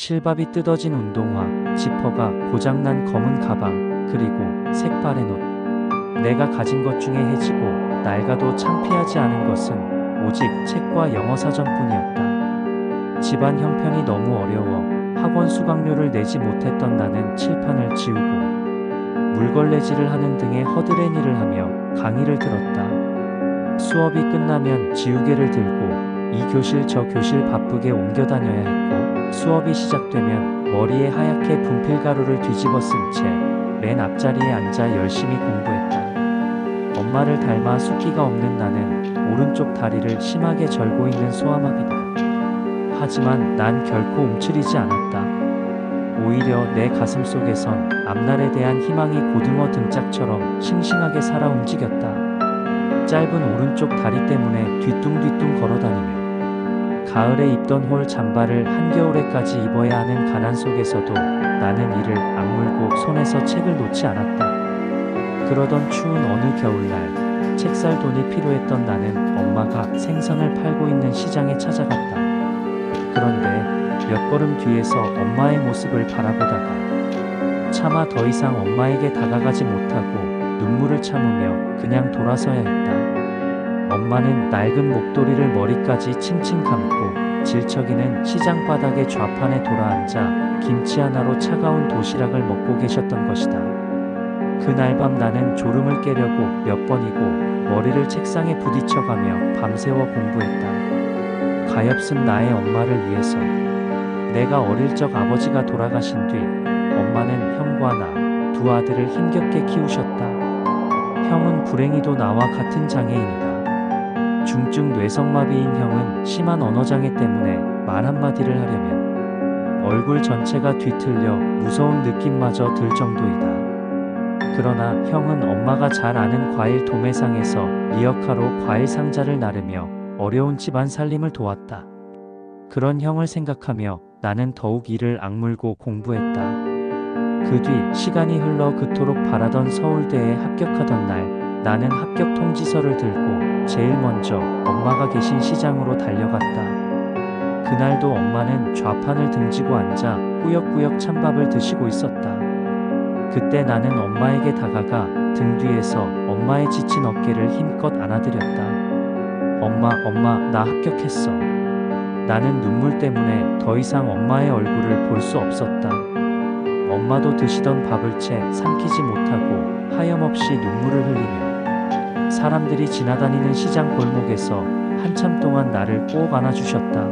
실밥이 뜯어진 운동화, 지퍼가 고장난 검은 가방, 그리고 색바랜 옷. 내가 가진 것 중에 해지고 낡아도 창피하지 않은 것은 오직 책과 영어 사전뿐이었다. 집안 형편이 너무 어려워 학원 수강료를 내지 못했던 나는 칠판을 지우고 물걸레질을 하는 등의 허드렛 일을 하며 강의를 들었다. 수업이 끝나면 지우개를 들고 이 교실 저 교실 바쁘게 옮겨 다녀야 했고, 수업이 시작되면 머리에 하얗게 분필가루를 뒤집어 쓴 채 맨 앞자리에 앉아 열심히 공부했다. 엄마를 닮아 숫기가 없는 나는 오른쪽 다리를 심하게 절고 있는 소아마비다. 하지만 난 결코 움츠리지 않았다. 오히려 내 가슴 속에선 앞날에 대한 희망이 고등어 등짝처럼 싱싱하게 살아 움직였다. 짧은 오른쪽 다리 때문에 뒤뚱뒤뚱 걸어다니며 가을에 입던 홀 잠바를 한겨울에까지 입어야 하는 가난 속에서도 나는 이를 악물고 손에서 책을 놓지 않았다. 그러던 추운 어느 겨울날 책 살 돈이 필요했던 나는 엄마가 생선을 팔고 있는 시장에 찾아갔다. 그런데 몇 걸음 뒤에서 엄마의 모습을 바라보다가 차마 더 이상 엄마에게 다가가지 못하고 눈물을 참으며 그냥 돌아서야 했다. 엄마는 낡은 목도리를 머리까지 칭칭 감고 질척이는 시장 바닥에 좌판에 돌아앉아 김치 하나로 차가운 도시락을 먹고 계셨던 것이다. 그날 밤 나는 졸음을 깨려고 몇 번이고 머리를 책상에 부딪혀가며 밤새워 공부했다. 가엾은 나의 엄마를 위해서. 내가 어릴 적 아버지가 돌아가신 뒤 엄마는 형과 나 두 아들을 힘겹게 키우셨다. 형은 불행히도 나와 같은 장애인이다. 중증 뇌성마비인 형은 심한 언어장애 때문에 말 한마디를 하려면 얼굴 전체가 뒤틀려 무서운 느낌마저 들 정도이다. 그러나 형은 엄마가 잘 아는 과일 도매상에서 리어카로 과일 상자를 나르며 어려운 집안 살림을 도왔다. 그런 형을 생각하며 나는 더욱 이를 악물고 공부했다. 그 뒤 시간이 흘러 그토록 바라던 서울대에 합격하던 날 나는 합격 통지서를 들고 제일 먼저 엄마가 계신 시장으로 달려갔다. 그날도 엄마는 좌판을 등지고 앉아 꾸역꾸역 찬밥을 드시고 있었다. 그때 나는 엄마에게 다가가 등 뒤에서 엄마의 지친 어깨를 힘껏 안아드렸다. 엄마, 나 합격했어. 나는 눈물 때문에 더 이상 엄마의 얼굴을 볼 수 없었다. 엄마도 드시던 밥을 채 삼키지 못하고 하염없이 눈물을 흘리며 사람들이 지나다니는 시장 골목에서 한참 동안 나를 꼭 안아주셨다.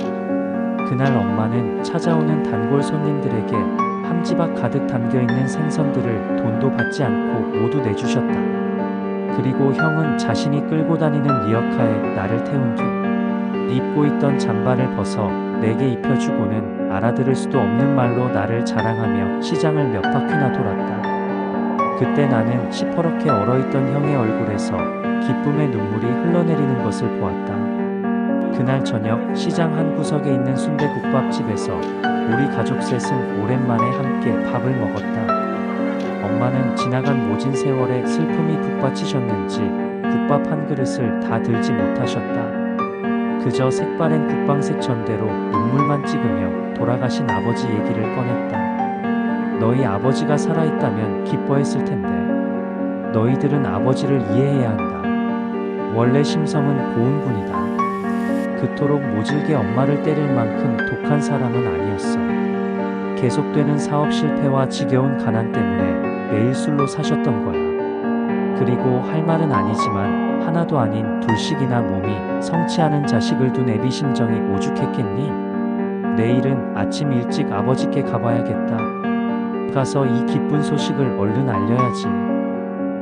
그날 엄마는 찾아오는 단골 손님들에게 함지박 가득 담겨있는 생선들을 돈도 받지 않고 모두 내주셨다. 그리고 형은 자신이 끌고 다니는 리어카에 나를 태운 뒤 입고 있던 잠바를 벗어 내게 입혀주고는 알아들을 수도 없는 말로 나를 자랑하며 시장을 몇 바퀴나 돌았다. 그때 나는 시퍼렇게 얼어있던 형의 얼굴에서 기쁨의 눈물이 흘러내리는 것을 보았다. 그날 저녁 시장 한 구석에 있는 순대국밥집에서 우리 가족 셋은 오랜만에 함께 밥을 먹었다. 엄마는 지나간 모진 세월에 슬픔이 북받치셨는지 국밥 한 그릇을 다 들지 못하셨다. 그저 색바랜 국방색 전대로 눈물만 찍으며 돌아가신 아버지 얘기를 꺼냈다. 너희 아버지가 살아있다면 기뻐했을 텐데 너희들은 아버지를 이해해야 한다. 원래 심성은 고운 분이다. 그토록 모질게 엄마를 때릴 만큼 독한 사람은 아니었어. 계속되는 사업 실패와 지겨운 가난 때문에 매일 술로 사셨던 거야. 그리고 할 말은 아니지만 하나도 아닌 둘씩이나 몸이 성취하는 자식을 둔 애비 심정이 오죽했겠니? 내일은 아침 일찍 아버지께 가봐야겠다. 가서 이 기쁜 소식을 얼른 알려야지.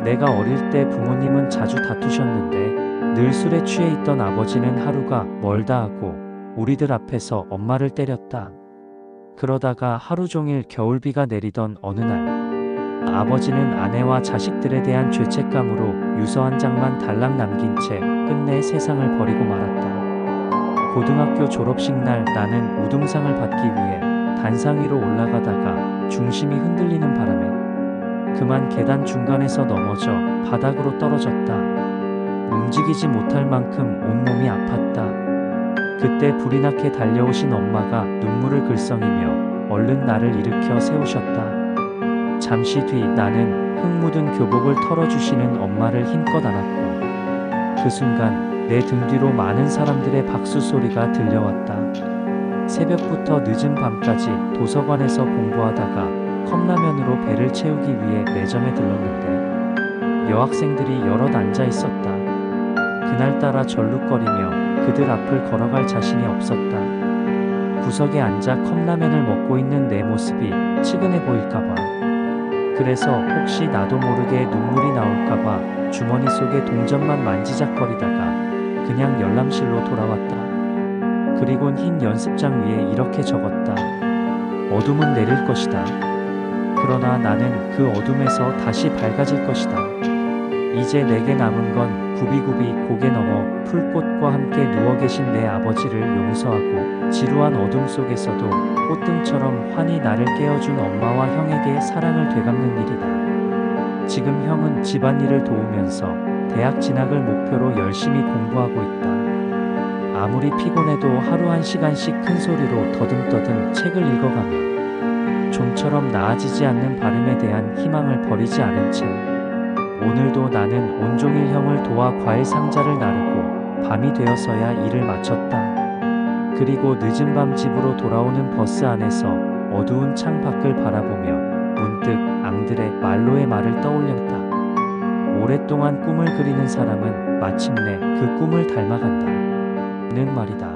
내가 어릴 때 부모님은 자주 다투셨는데 늘 술에 취해 있던 아버지는 하루가 멀다 하고 우리들 앞에서 엄마를 때렸다. 그러다가 하루 종일 겨울비가 내리던 어느 날 아버지는 아내와 자식들에 대한 죄책감으로 유서 한 장만 달랑 남긴 채 끝내 세상을 버리고 말았다. 고등학교 졸업식 날 나는 우등상을 받기 위해 단상 위로 올라가다가 중심이 흔들리는 바람에 그만 계단 중간에서 넘어져 바닥으로 떨어졌다. 움직이지 못할 만큼 온몸이 아팠다. 그때 불이 나게 달려오신 엄마가 눈물을 글썽이며 얼른 나를 일으켜 세우셨다. 잠시 뒤 나는 흙 묻은 교복을 털어주시는 엄마를 힘껏 안았고 그 순간 내 등 뒤로 많은 사람들의 박수 소리가 들려왔다. 새벽부터 늦은 밤까지 도서관에서 공부하다가 컵라면으로 배를 채우기 위해 매점에 들렀는데 여학생들이 여럿 앉아 있었다. 그날따라 절룩거리며 그들 앞을 걸어갈 자신이 없었다. 구석에 앉아 컵라면을 먹고 있는 내 모습이 측은해 보일까봐. 그래서 혹시 나도 모르게 눈물이 나올까봐 주머니 속에 동전만 만지작거리다가 그냥 열람실로 돌아왔다. 그리곤 흰 연습장 위에 이렇게 적었다. 어둠은 내릴 것이다. 그러나 나는 그 어둠에서 다시 밝아질 것이다. 이제 내게 남은 건 굽이굽이 고개 넘어 풀꽃과 함께 누워 계신 내 아버지를 용서하고 지루한 어둠 속에서도 꽃등처럼 환히 나를 깨워준 엄마와 형에게 사랑을 되갚는 일이다. 지금 형은 집안일을 도우면서 대학 진학을 목표로 열심히 공부하고 있다. 아무리 피곤해도 하루 1시간씩 큰 소리로 더듬더듬 책을 읽어가며 좀처럼 나아지지 않는 발음에 대한 희망을 버리지 않은 채 오늘도 나는 온종일 형을 도와 과일 상자를 나르고 밤이 되어서야 일을 마쳤다. 그리고 늦은 밤 집으로 돌아오는 버스 안에서 어두운 창 밖을 바라보며 문득 앙드레 말로의 말을 떠올렸다. 오랫동안 꿈을 그리는 사람은 마침내 그 꿈을 닮아간다. 는 말이다.